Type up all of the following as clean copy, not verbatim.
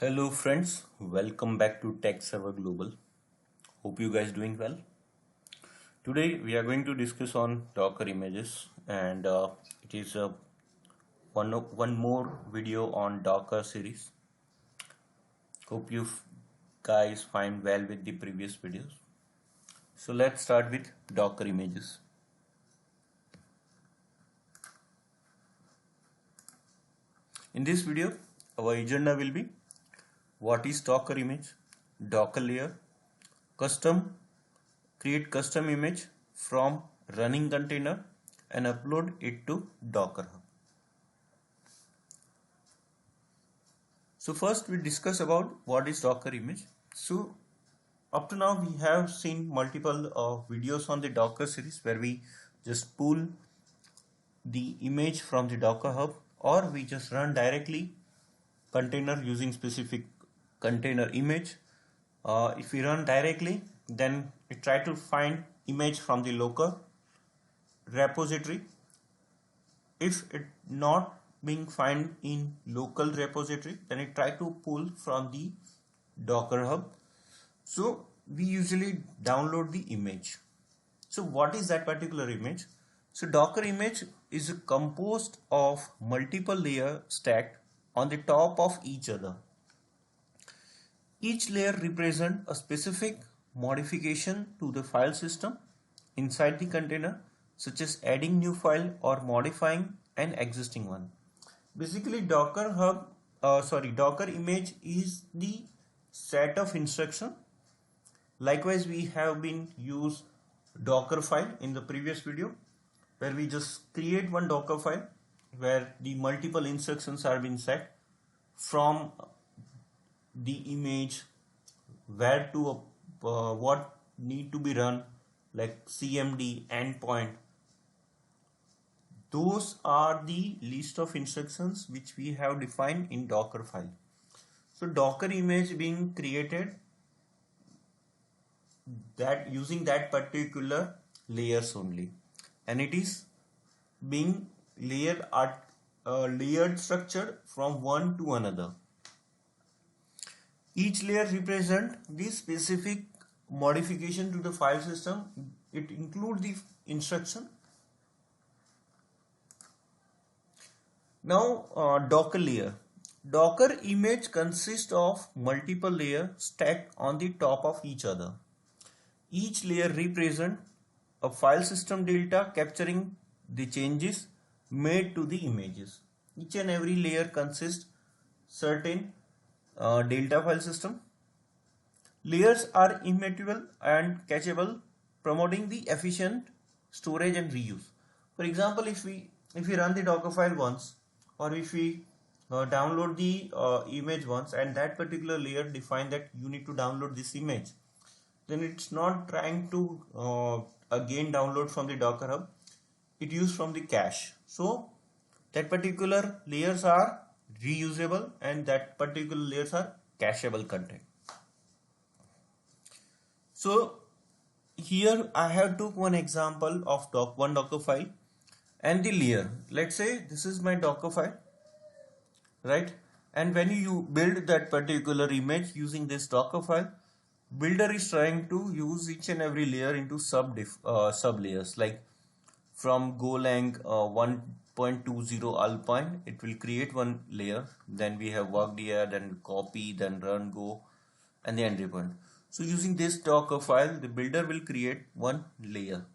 Hello friends, welcome back to Tech Server Global. Hope you guys doing well. Today we are going to discuss on Docker images and it is one more video on Docker series. Hope you guys find well with the previous videos. So let's start with Docker images. In this video, our agenda will be what is Docker image, Docker layer, create custom image from running container and upload it to Docker Hub. So first we discuss about what is Docker image. So up to now we have seen multiple videos on the Docker series where we just pull the image from the Docker Hub or we just run directly container using specific container image. If we run directly, then we try to find image from the local repository. If it not being found in local repository, then it try to pull from the Docker Hub. So we usually download the image. So what is that particular image? So Docker image is composed of multiple layers stacked on the top of each other. Each layer represents a specific modification to the file system inside the container, such as adding new file or modifying an existing one. Basically, Docker image is the set of instruction. Likewise, we have been used Docker file in the previous video, where we just create one Docker file where the multiple instructions are being set from the image, where to what need to be run, like CMD, endpoint. Those are the list of instructions which we have defined in Docker file. So Docker image being created that using that particular layers only, and it is being layered structure from one to another. Each layer represents the specific modification to the file system. It includes the instruction. Now Docker layer. Docker image consists of multiple layers stacked on the top of each other. Each layer represents a file system data capturing the changes made to the images. Each and every layer consists certain delta file system. Layers are immutable and cacheable, promoting the efficient storage and reuse. For example, if we run the Docker file once, or if we download the image once, and that particular layer define that you need to download this image, then it's not trying to again download from the Docker Hub. It used from the cache. So that particular layers are reusable and that particular layers are cacheable content. So here I have took one example of one Docker file and the layer. Let's say this is my Docker file, right? And when you build that particular image using this Docker file, builder is trying to use each and every layer into sub layers, like from Golang 1.20 Alpine, it will create one layer. Then we have workdir, then copy, then run, go, and the entry point. So using this Docker file, the builder will create one layer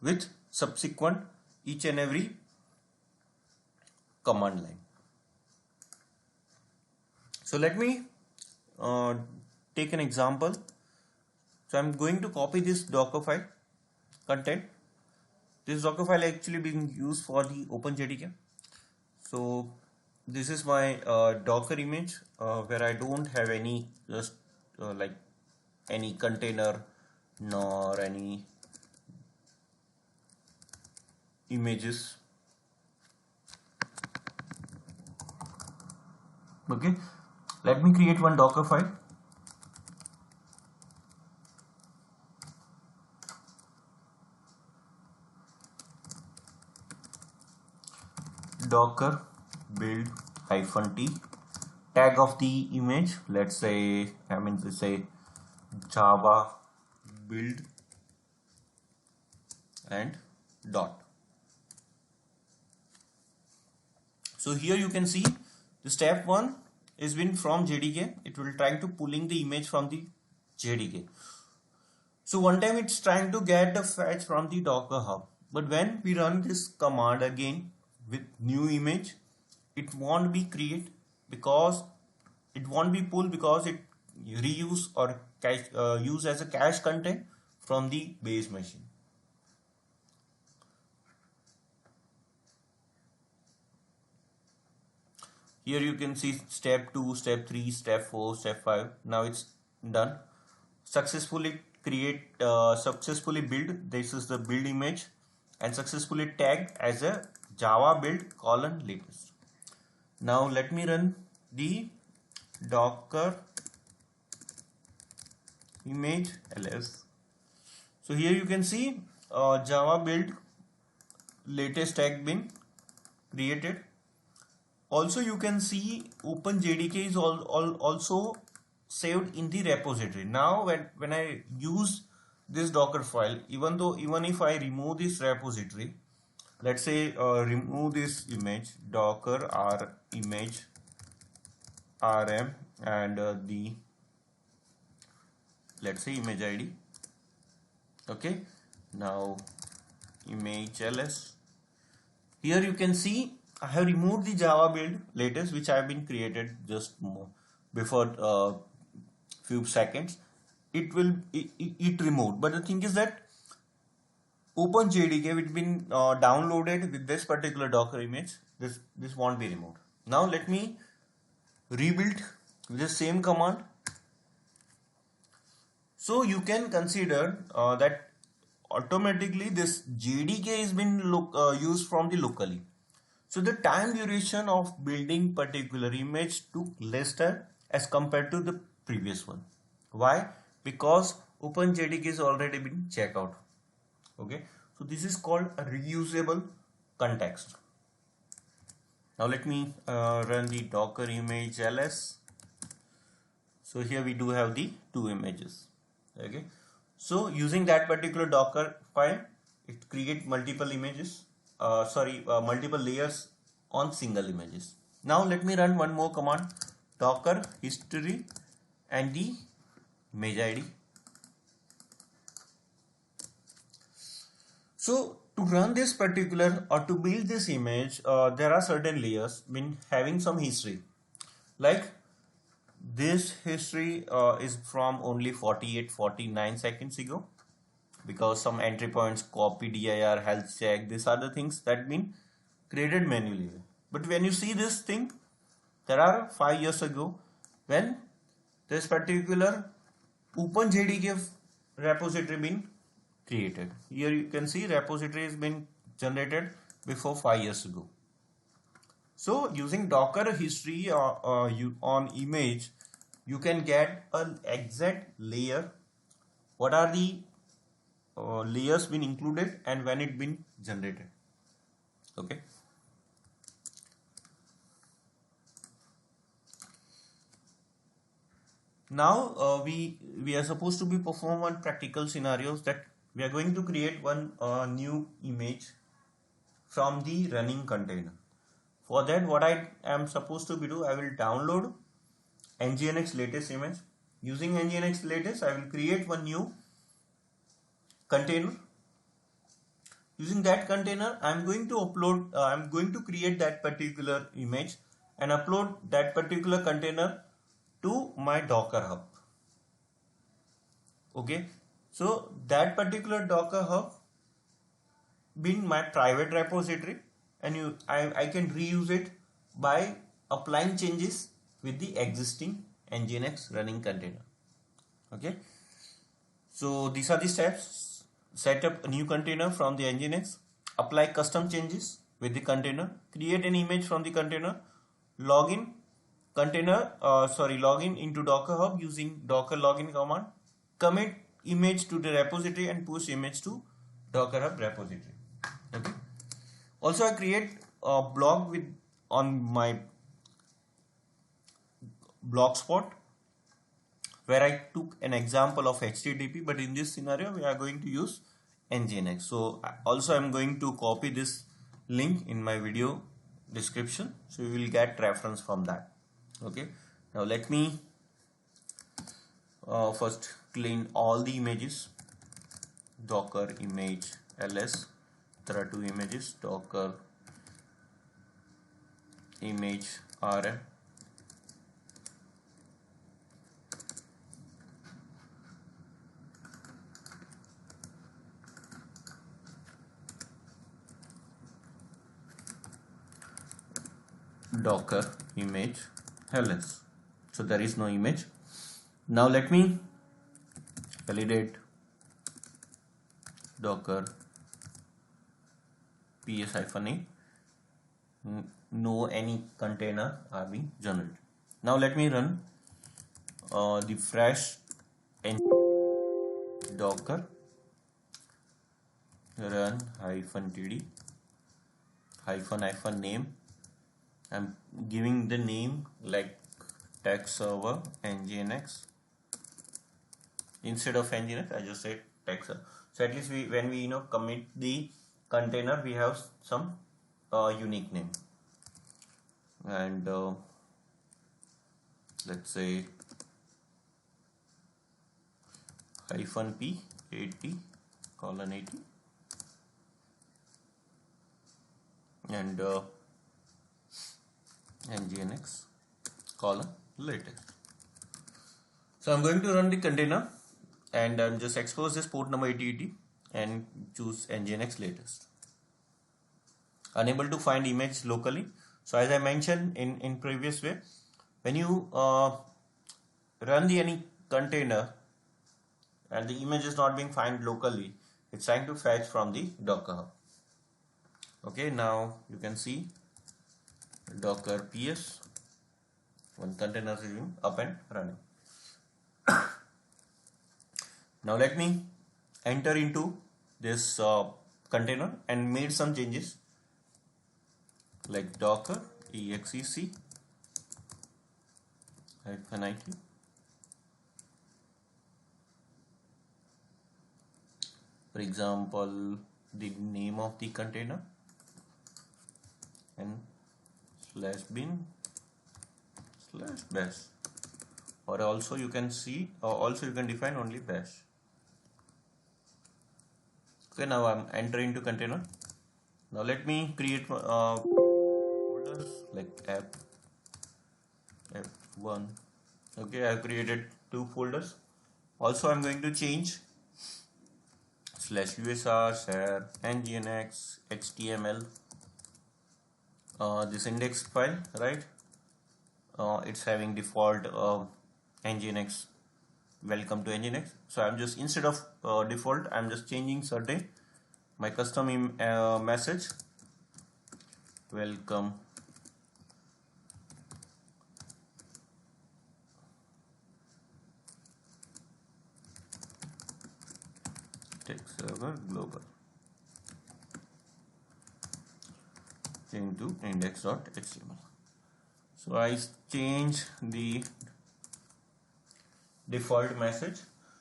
with subsequent each and every command line. So let me take an example. So I'm going to copy this Docker file content. This Docker file actually being used for the OpenJDK. So this is my Docker image where I don't have any just like any container nor any images. Okay, let me create one Docker file. Docker build -t tag of the image. Let's say, say Java build and dot. So here you can see the step 1 is been from JDK. It will try to pulling the image from the JDK. So one time it's trying to get the fetch from the Docker Hub. But when we run this command again with new image, it won't be create because it won't be pulled because it reuse or cache, use as a cache content from the base machine. Here you can see step 2, step 3, step 4, step 5. Now it's done. Successfully successfully build. This is the build image and successfully tagged as a Java build colon latest. Now let me run the Docker image ls. So here you can see Java build latest tag been created. Also you can see OpenJDK is also saved in the repository. Now when I use this Docker file, even if I remove this repository, let's say remove this image docker r image rm and the let's say image id. Okay, now image ls. Here you can see I have removed the Java build latest which I have been created just before few seconds. It removed, but the thing is that OpenJDK which been downloaded with this particular Docker image, this won't be removed. Now let me rebuild with the same command. So you can consider that automatically this JDK has been used from the locally. So the time duration of building particular image took less time as compared to the previous one. Why? Because OpenJDK is already been checked out. Okay, so this is called a reusable context. Now let me run the Docker image ls. So here we do have the two images. Okay, so using that particular Docker file, it create multiple images. Multiple layers on single images. Now let me run one more command, docker history and the image id. So to run this particular or to build this image, there are certain layers been having some history. Like this history is from only 49 seconds ago, because some entry points, copy, dir, health check, these are the things that been created manually. But when you see this thing, there are 5 years ago when this particular OpenJDK repository been created. Here you can see repository has been generated before 5 years ago. So using Docker history on image, you can get an exact layer. What are the layers been included and when it been generated. Okay. Now we are supposed to be perform one practical scenarios that we are going to create one new image from the running container. For that, what I am supposed to be do, I will download nginx latest image. Using nginx latest, I will create one new container. Using that container, I am going to upload, I am going to create that particular image and upload that particular container to my Docker Hub. Okay, so that particular Docker Hub being my private repository, and I can reuse it by applying changes with the existing nginx running container. Okay, so these are the steps. Set up a new container from the nginx, apply custom changes with the container, create an image from the container, login into Docker Hub using docker login command, commit image to the repository and push image to Docker Hub repository. Okay. Also, I create a blog on my Blogspot, where I took an example of HTTP, but in this scenario we are going to use Nginx. So also I'm going to copy this link in my video description, so you will get reference from that. Okay, now let me first clean all the images. Docker image ls, there are 2 images, docker image rm, docker image ls. So there is no image. Now let me validate docker ps-a. No any container are being generated. Now let me run the fresh docker run -td -name. I'm giving the name like text server nginx. Instead of nginx I just said text server. So at least when we commit the container, we have some unique name, and let's say -p 80:80 and nginx latest. So I'm going to run the container and I'm just expose this port number 8080 and choose nginx latest. Unable to find image locally. So as I mentioned in previous way, when you run any container and the image is not being found locally, it's trying to fetch from the Docker Hub. Okay, now you can see docker ps, one container is up and running. Now let me enter into this container and made some changes like docker exec -it. For example, the name of the container and /bin/bash, or also you can see, also you can define only bash. Okay, now I'm entering into container. Now let me create folders like f1. Okay, I've created 2 folders. Also I'm going to change /usr share nginx html, this index file, right? It's having default nginx, welcome to nginx. So I'm just, instead of default, I'm just changing certain my custom message, welcome text server global, change to index.html. So I change the default message.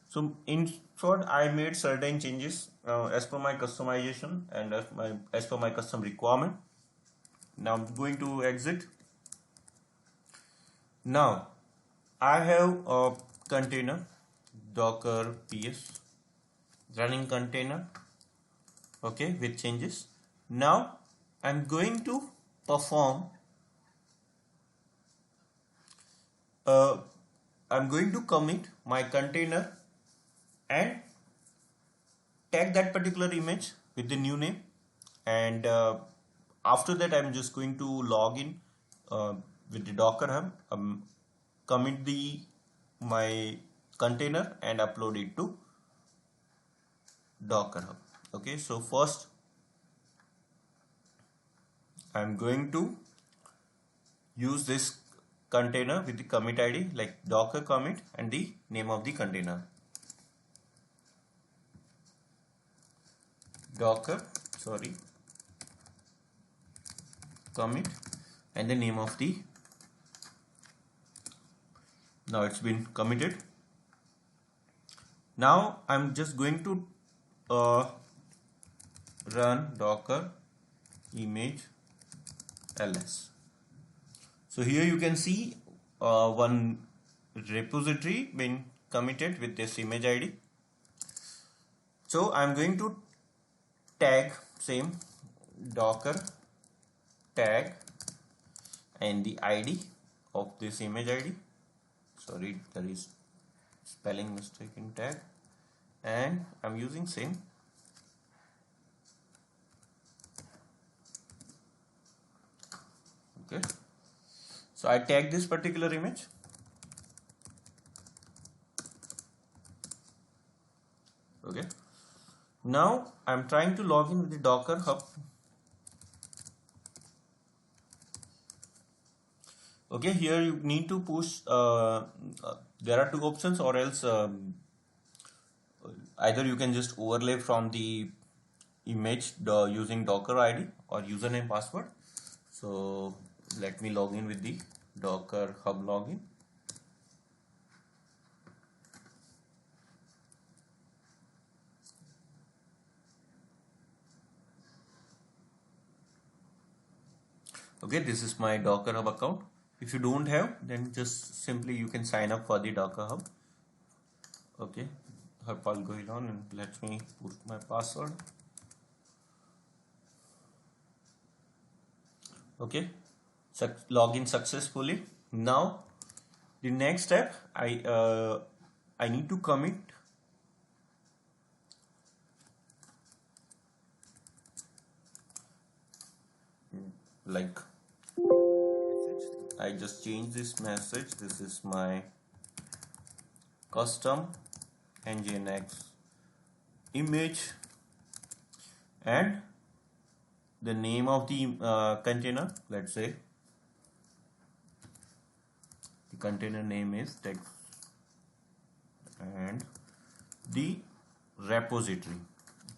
So in short, I made certain changes as per my customization and as per my custom requirement. Now I'm going to exit. Now I have a container docker ps running container, okay, with changes. Now I'm going to perform I'm going to commit my container and tag that particular image with the new name, and after that I'm just going to log in with the Docker Hub, commit my container and upload it to Docker Hub. Okay, so first I'm going to use this container with the commit ID like docker commit and the name of the container, docker commit and the name of the Now it's been committed. Now I'm just going to run docker image ls. So here you can see one repository been committed with this image ID. So I'm going to tag same docker tag and the ID of this image ID. Sorry, there is spelling mistake in tag, and I'm using same. Okay, so I tag this particular image. Okay, now I'm trying to log in with the Docker Hub. Okay, here you need to push there are two options, or else either you can just overlay from the image using Docker ID or username password. So let me log in with the Docker Hub login. Okay, this is my Docker Hub account. If you don't have, then just simply you can sign up for the Docker Hub. Okay, I'll go on and let me put my password. Okay, login successfully. Now the next step, I need to commit like I just changed this message. This is my custom nginx image, and the name of the container, let's say the container name is text, and the repository.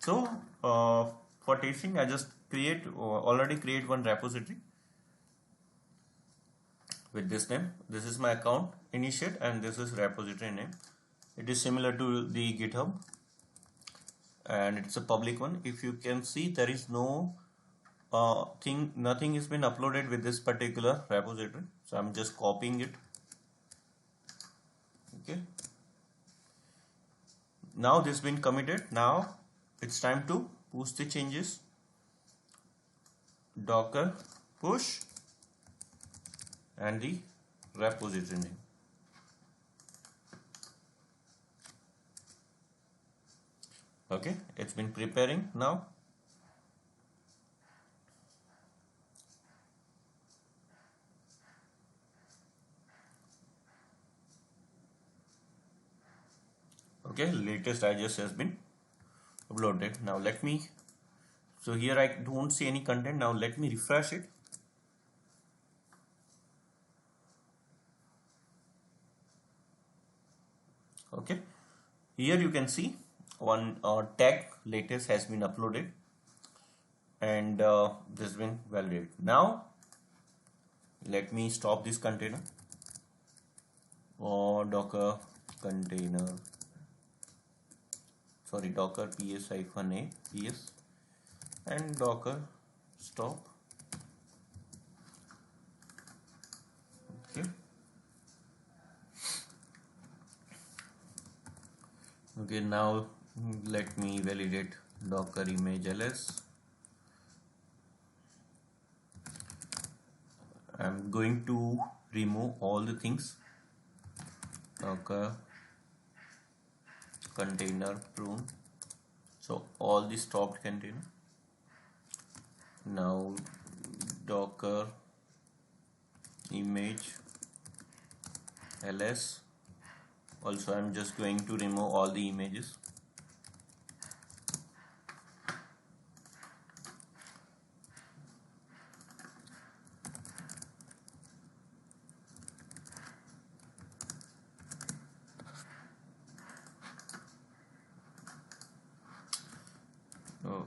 So for testing, I just already create one repository with this name. This is my account initiate, and this is repository name. It is similar to the GitHub, and it's a public one. If you can see, there is no nothing has been uploaded with this particular repository, so I'm just copying it. Okay, now this has been committed. Now it's time to push the changes. Docker push and the repository name. Okay, it's been preparing now. Okay, latest digest has been uploaded. Now let me, so here I don't see any content. Now let me refresh it. Okay, here you can see one tag latest has been uploaded, and this has been validated. Now let me stop this container, or docker container, sorry, docker ps-a ps, and docker stop. Okay, okay, now let me validate docker image ls. I'm going to remove all the things. Docker container prune, so all the stopped container. Now docker image ls, also I'm just going to remove all the images. Oh.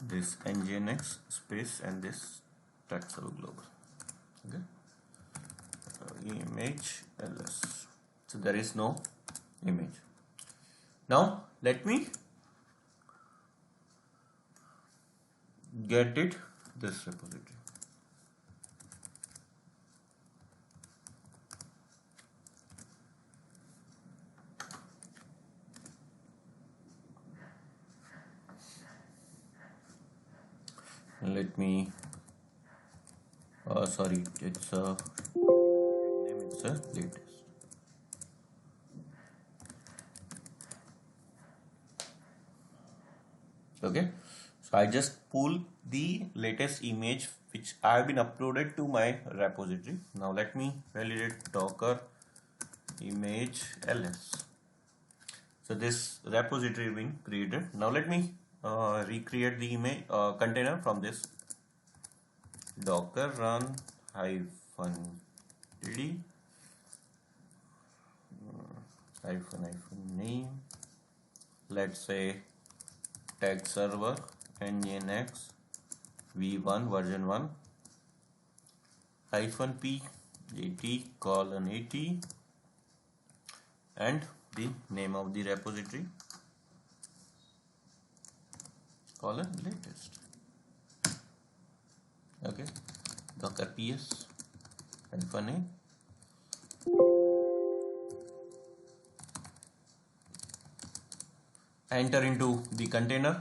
this nginx space and this tech server global. Okay, image ls. So there is no image. Now let me get it this repository. Let me sorry, it's name it's a latest. Okay, so I just pull the latest image which I have been uploaded to my repository. Now let me validate docker image ls. So this repository being created. Now let me recreate the image container from this docker run hyphen -d hyphen name. Let's say tag server nginx v1 version 1 hyphen p at:80 and the name of the repository colon latest. Okay, docker ps hyphen a. Enter into the container.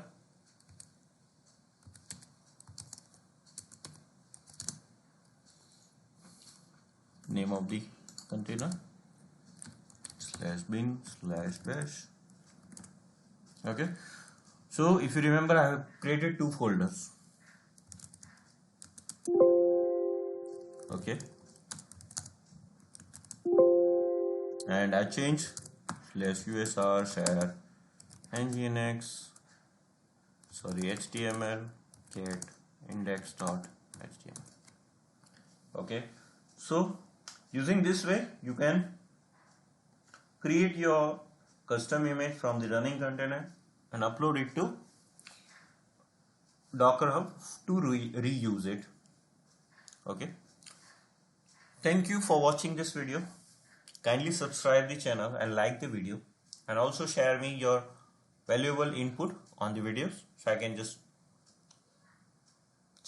Name of the container /bin/bash. Okay, so if you remember, I have created two folders. Okay, and I change /usr share nginx html get index.html. Okay, so using this way you can create your custom image from the running container and upload it to Docker Hub to reuse it. Okay, thank you for watching this video. Kindly subscribe the channel and like the video, and also share me your valuable input on the videos so I can just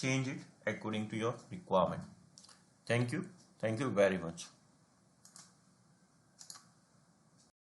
change it according to your requirement. Thank you very much.